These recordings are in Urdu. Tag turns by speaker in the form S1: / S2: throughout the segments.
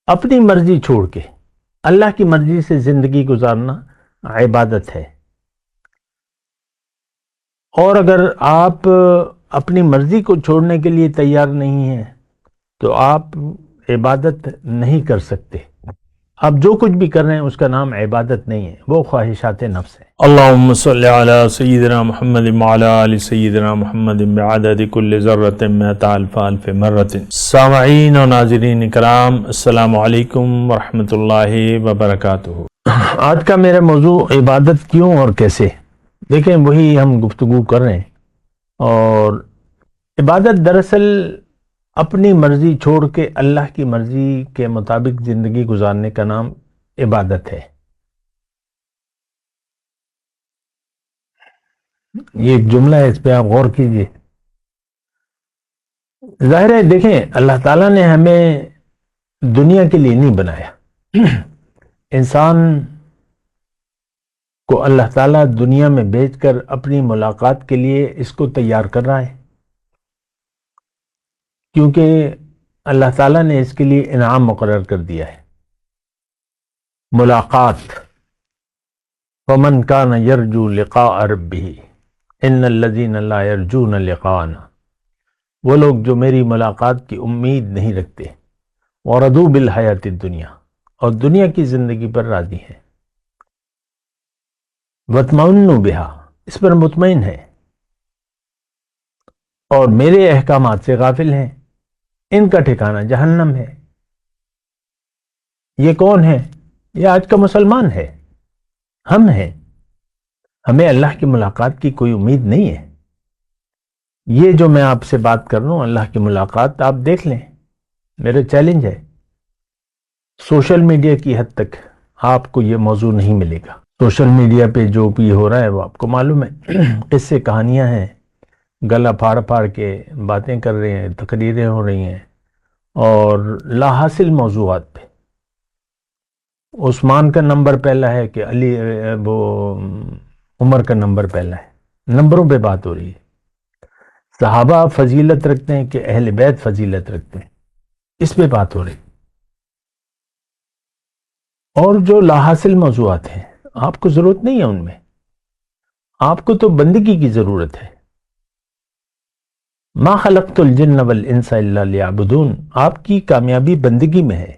S1: اپنی مرضی چھوڑ کے اللہ کی مرضی سے زندگی گزارنا عبادت ہے، اور اگر آپ اپنی مرضی کو چھوڑنے کے لیے تیار نہیں ہیں تو آپ عبادت نہیں کر سکتے۔ آپ جو کچھ بھی کر رہے ہیں اس کا نام عبادت نہیں ہے، وہ خواہشات نفس ہے۔
S2: اللہم صلی علی سیدنا محمد وعلی آل سیدنا محمد بعدد کل ذرۃ مئۃ الف الف مرۃ۔ سامعین و ناظرین کرام، السلام علیکم ورحمۃ اللہ وبرکاتہ۔
S1: آج کا میرا موضوع عبادت کیوں اور کیسے، دیکھیں وہی ہم گفتگو کر رہے ہیں۔ اور عبادت دراصل اپنی مرضی چھوڑ کے اللہ کی مرضی کے مطابق زندگی گزارنے کا نام عبادت ہے۔ یہ ایک جملہ ہے، اس پہ آپ غور کیجئے۔ ظاہر ہے، دیکھیں اللہ تعالیٰ نے ہمیں دنیا کے لیے نہیں بنایا۔ انسان کو اللہ تعالیٰ دنیا میں بھیج کر اپنی ملاقات کے لیے اس کو تیار کر رہا ہے، کیونکہ اللہ تعالیٰ نے اس کے لیے انعام مقرر کر دیا ہے، ملاقات۔ فَمَنْ كَانَ يَرْجُو لِقَاءَ رَبِّهِ إِنَّ الَّذِينَ لَا يَرْجُونَ لِقَاءَنَا، وہ لوگ جو میری ملاقات کی امید نہیں رکھتے، وَرَضُوا بِالْحَيَاةِ الدُّنْيَا، اور دنیا کی زندگی پر راضی ہیں، وَاطْمَئَنُّوا بِهَا، اس پر مطمئن ہے، اور میرے احکامات سے غافل ہیں، ان کا ٹھکانہ جہنم ہے۔ یہ کون ہے؟ یہ آج کا مسلمان ہے، ہم ہیں۔ ہمیں اللہ کی ملاقات کی کوئی امید نہیں ہے۔ یہ جو میں آپ سے بات کر رہا ہوں اللہ کی ملاقات، آپ دیکھ لیں، میرا چیلنج ہے، سوشل میڈیا کی حد تک آپ کو یہ موضوع نہیں ملے گا۔ سوشل میڈیا پہ جو بھی ہو رہا ہے وہ آپ کو معلوم ہے، قصے کہانیاں ہیں، گلا پھاڑ پھاڑ کے باتیں کر رہے ہیں، تقریریں ہو رہی ہیں، اور لا حاصل موضوعات پہ۔ عثمان کا نمبر پہلا ہے کہ وہ عمر کا نمبر پہلا ہے، نمبروں پہ بات ہو رہی ہے۔ صحابہ فضیلت رکھتے ہیں کہ اہل بیت فضیلت رکھتے ہیں، اس پہ بات ہو رہی۔ اور جو لا حاصل موضوعات ہیں آپ کو ضرورت نہیں ہے ان میں، آپ کو تو بندگی کی ضرورت ہے۔ ما خلقت الجن والانس الا لیعبدون، آپ کی کامیابی بندگی میں ہے۔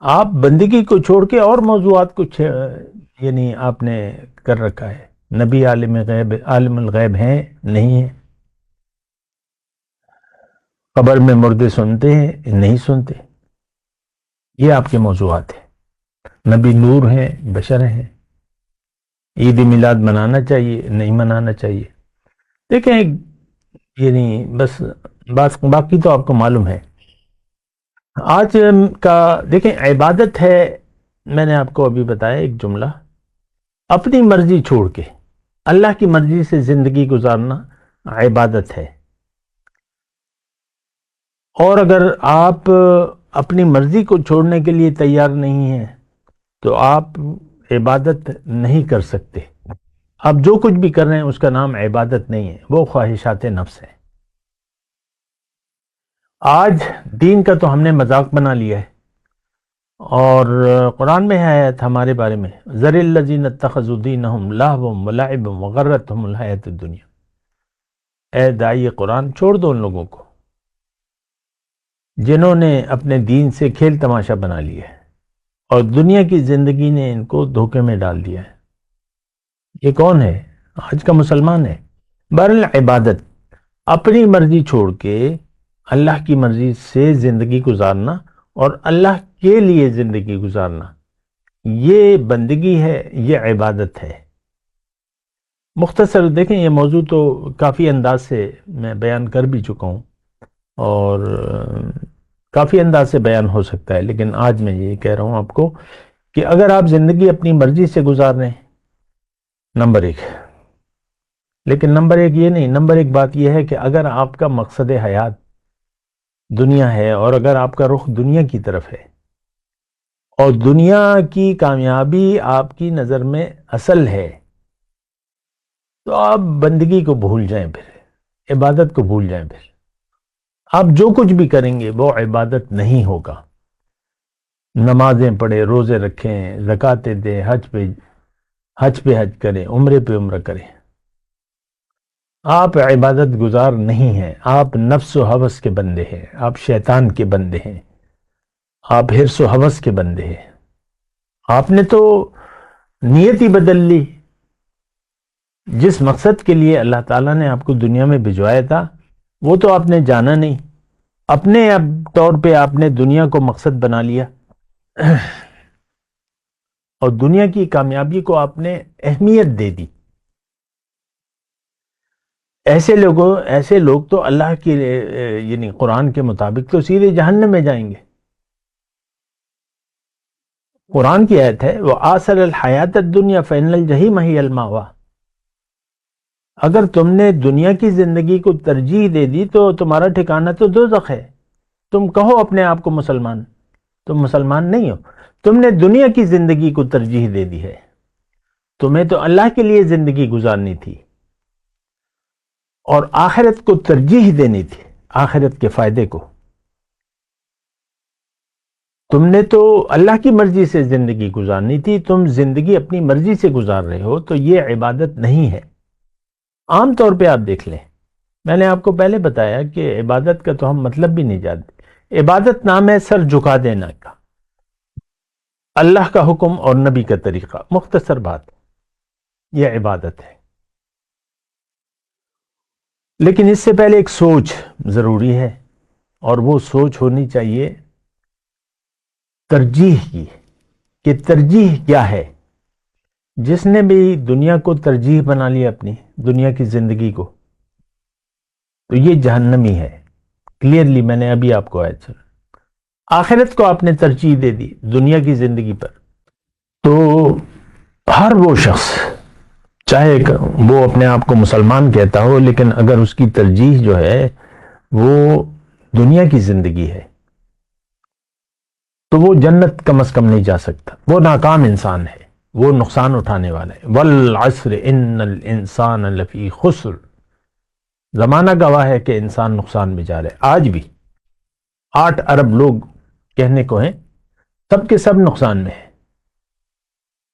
S1: آپ بندگی کو چھوڑ کے اور موضوعات کو یعنی آپ نے کر رکھا ہے۔ نبی عالم الغیب ہیں نہیں ہیں، قبر میں مردے سنتے ہیں نہیں سنتے، یہ آپ کے موضوعات ہیں۔ نبی نور ہیں، بشر ہیں، عید میلاد منانا چاہیے نہیں منانا چاہیے، دیکھیں یعنی بس باقی تو آپ کو معلوم ہے۔ آج کا دیکھیں عبادت ہے، میں نے آپ کو ابھی بتایا ایک جملہ، اپنی مرضی چھوڑ کے اللہ کی مرضی سے زندگی گزارنا عبادت ہے، اور اگر آپ اپنی مرضی کو چھوڑنے کے لیے تیار نہیں ہیں تو آپ عبادت نہیں کر سکتے۔ آپ جو کچھ بھی کر رہے ہیں اس کا نام عبادت نہیں ہے، وہ خواہشات نفس ہے۔ آج دین کا تو ہم نے مذاق بنا لیا ہے، اور قرآن میں ہے آیت ہمارے بارے میں، ذر الذین اتخذوا دینہم لہوا ولعبا وغرتہم الحیاۃ الدنیا، اے داعی قرآن چھوڑ دو ان لوگوں کو جنہوں نے اپنے دین سے کھیل تماشا بنا لیا ہے، اور دنیا کی زندگی نے ان کو دھوکے میں ڈال دیا ہے۔ یہ کون ہے؟ آج کا مسلمان ہے۔ بہرحال عبادت اپنی مرضی چھوڑ کے اللہ کی مرضی سے زندگی گزارنا اور اللہ کے لیے زندگی گزارنا، یہ بندگی ہے، یہ عبادت ہے۔ مختصر دیکھیں، یہ موضوع تو کافی انداز سے میں بیان کر بھی چکا ہوں، اور کافی انداز سے بیان ہو سکتا ہے، لیکن آج میں یہ کہہ رہا ہوں آپ کو کہ اگر آپ زندگی اپنی مرضی سے گزار رہے ہیں، نمبر ایک، لیکن نمبر ایک یہ نہیں، نمبر ایک بات یہ ہے کہ اگر آپ کا مقصد حیات دنیا ہے، اور اگر آپ کا رخ دنیا کی طرف ہے، اور دنیا کی کامیابی آپ کی نظر میں اصل ہے، تو آپ بندگی کو بھول جائیں، پھر عبادت کو بھول جائیں، پھر آپ جو کچھ بھی کریں گے وہ عبادت نہیں ہوگا، نمازیں پڑھے، روزے رکھیں، زکاتیں دیں، حج پہ حج کریں، عمرے پہ عمرہ کریں، آپ عبادت گزار نہیں ہیں، آپ نفس و حوث کے بندے ہیں، آپ شیطان کے بندے ہیں، آپ حرص و حوث کے بندے ہیں۔ آپ نے تو نیت ہی بدل لی، جس مقصد کے لیے اللہ تعالیٰ نے آپ کو دنیا میں بھجوایا تھا وہ تو آپ نے جانا نہیں، اپنے اب طور پہ آپ نے دنیا کو مقصد بنا لیا، اور دنیا کی کامیابی کو آپ نے اہمیت دے دی۔ ایسے لوگ تو اللہ کی یعنی قرآن کے مطابق تو سیدھے جہنم میں جائیں گے۔ قرآن کی آیت ہے وَآثَرَ الْحَيَاةَ الدُّنْيَا فَإِنَّ الْجَحِيمَ هِيَ الْمَأْوَىٰ، اگر تم نے دنیا کی زندگی کو ترجیح دے دی تو تمہارا ٹھکانہ تو دوزخ ہے۔ تم کہو اپنے آپ کو مسلمان، تم مسلمان نہیں ہو، تم نے دنیا کی زندگی کو ترجیح دے دی ہے، تمہیں تو اللہ کے لیے زندگی گزارنی تھی اور آخرت کو ترجیح دینی تھی، آخرت کے فائدے کو۔ تم نے تو اللہ کی مرضی سے زندگی گزارنی تھی، تم زندگی اپنی مرضی سے گزار رہے ہو، تو یہ عبادت نہیں ہے۔ عام طور پہ آپ دیکھ لیں، میں نے آپ کو پہلے بتایا کہ عبادت کا تو ہم مطلب بھی نہیں جانتے۔ عبادت نام ہے سر جھکا دینا کا، اللہ کا حکم اور نبی کا طریقہ، مختصر بات، یہ عبادت ہے۔ لیکن اس سے پہلے ایک سوچ ضروری ہے، اور وہ سوچ ہونی چاہیے ترجیح کی، کہ ترجیح کیا ہے۔ جس نے بھی دنیا کو ترجیح بنا لیا، اپنی دنیا کی زندگی کو، تو یہ جہنمی ہے۔ کلیئرلی میں نے ابھی آپ کو آیت سنا۔ آخرت کو آپ نے ترجیح دے دی دنیا کی زندگی پر، تو ہر وہ شخص چاہے وہ اپنے آپ کو مسلمان کہتا ہو، لیکن اگر اس کی ترجیح جو ہے وہ دنیا کی زندگی ہے تو وہ جنت کم از کم نہیں جا سکتا، وہ ناکام انسان ہے، وہ نقصان اٹھانے والا ہے۔ والعصر ان الانسان لفی خسر، زمانہ گواہ ہے کہ انسان نقصان میں جا رہا ہے۔ آج بھی 8 ارب لوگ کہنے کو ہیں، سب کے سب نقصان میں ہیں۔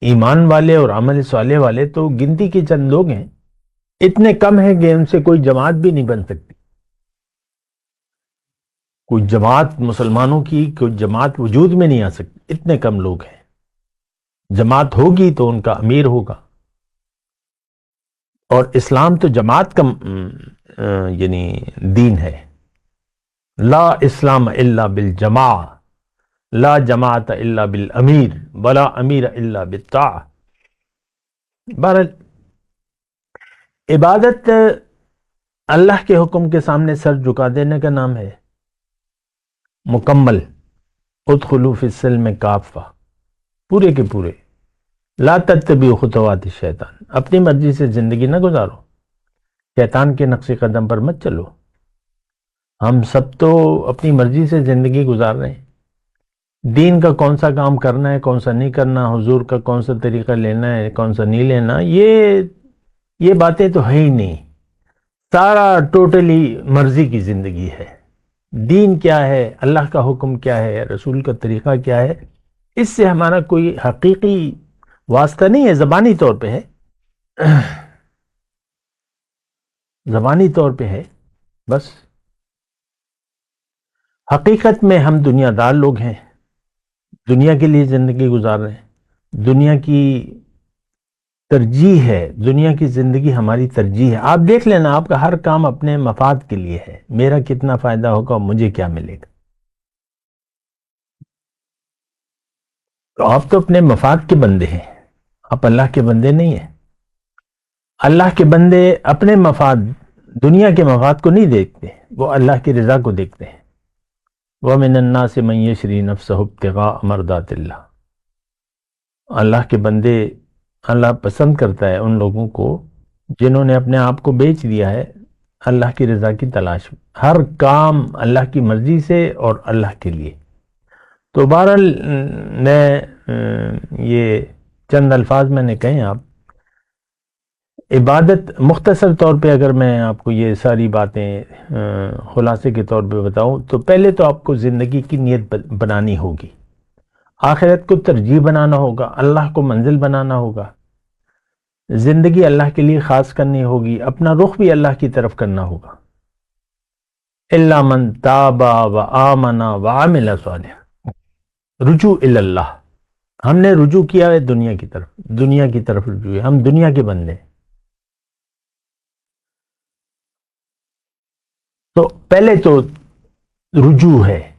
S1: ایمان والے اور عمل صالح والے تو گنتی کے چند لوگ ہیں، اتنے کم ہیں کہ ان سے کوئی جماعت بھی نہیں بن سکتی، کوئی جماعت مسلمانوں کی کوئی جماعت وجود میں نہیں آ سکتی، اتنے کم لوگ ہیں۔ جماعت ہوگی تو ان کا امیر ہوگا، اور اسلام تو جماعت کا یعنی دین ہے۔ لا اسلام الا بالجماع، لا جماعت الا بالامیر، ولا امیر الا بالطاعہ۔ بہرحال عبادت اللہ کے حکم کے سامنے سر جھکا دینے کا نام ہے، مکمل۔ ادخلوا فی السلم کافہ، پورے کے پورے۔ لا تتبعوا خطوات الشیطان، اپنی مرضی سے زندگی نہ گزارو، شیطان کے نقش قدم پر مت چلو۔ ہم سب تو اپنی مرضی سے زندگی گزار رہے ہیں، دین کا کون سا کام کرنا ہے، کون سا نہیں کرنا، حضور کا کون سا طریقہ لینا ہے، کون سا نہیں لینا، یہ باتیں تو ہے ہی نہیں۔ سارا ٹوٹلی مرضی کی زندگی ہے۔ دین کیا ہے، اللہ کا حکم کیا ہے، رسول کا طریقہ کیا ہے، اس سے ہمارا کوئی حقیقی واسطہ نہیں ہے، زبانی طور پہ ہے، زبانی طور پہ ہے بس۔ حقیقت میں ہم دنیا دار لوگ ہیں، دنیا کے لیے زندگی گزار رہے ہیں، دنیا کی ترجیح ہے، دنیا کی زندگی ہماری ترجیح ہے۔ آپ دیکھ لینا، آپ کا ہر کام اپنے مفاد کے لیے ہے، میرا کتنا فائدہ ہوگا اور مجھے کیا ملے گا۔ تو آپ تو اپنے مفاد کے بندے ہیں، آپ اللہ کے بندے نہیں ہیں۔ اللہ کے بندے اپنے مفاد، دنیا کے مفاد کو نہیں دیکھتے، وہ اللہ کی رضا کو دیکھتے ہیں۔ وَمِنَ النَّاسِ مَن يَشْرِي نَفْسَهُ ابْتِغَاءَ مَرْضَاتِ اللَّهِ، اللہ کے بندے، اللہ پسند کرتا ہے ان لوگوں کو جنہوں نے اپنے آپ کو بیچ دیا ہے اللہ کی رضا کی تلاش میں، ہر کام اللہ کی مرضی سے اور اللہ کے لیے۔ تو بہرحال یہ چند الفاظ میں نے کہے، آپ عبادت مختصر طور پہ اگر میں آپ کو یہ ساری باتیں خلاصے کے طور پہ بتاؤں، تو پہلے تو آپ کو زندگی کی نیت بنانی ہوگی۔ آخرت کو ترجیح بنانا ہوگا، اللہ کو منزل بنانا ہوگا، زندگی اللہ کے لیے خاص کرنی ہوگی، اپنا رخ بھی اللہ کی طرف کرنا ہوگا۔ الا من تاب وآمن وعمل صالحا، رجوع الی اللہ، ہم نے رجوع کیا ہے دنیا کی طرف، دنیا کی طرف رجوع ہے، ہم دنیا کے بندے ہیں۔ تو پہلے تو رجوع ہے،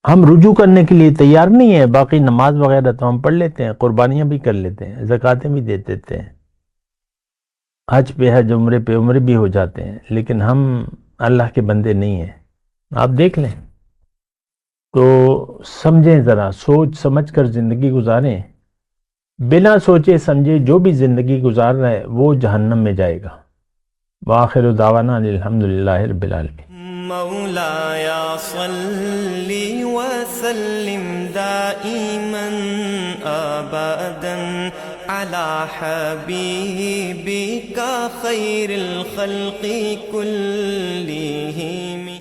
S1: ہم رجوع کرنے کے لیے تیار نہیں ہیں، باقی نماز وغیرہ تو ہم پڑھ لیتے ہیں، قربانیاں بھی کر لیتے ہیں، زکاتیں بھی دے دیتے ہیں، حج پہ حج، عمرے پہ عمرے بھی ہو جاتے ہیں، لیکن ہم اللہ کے بندے نہیں ہیں۔ آپ دیکھ لیں تو سمجھیں، ذرا سوچ سمجھ کر زندگی گزاریں، بنا سوچے سمجھے جو بھی زندگی گزار رہا ہے وہ جہنم میں جائے گا۔ وآخر دعوانا الحمدللہ رب العالمین۔
S3: مولاي صل وسلم دائما ابدا على حبيبك خير الخلق كلهم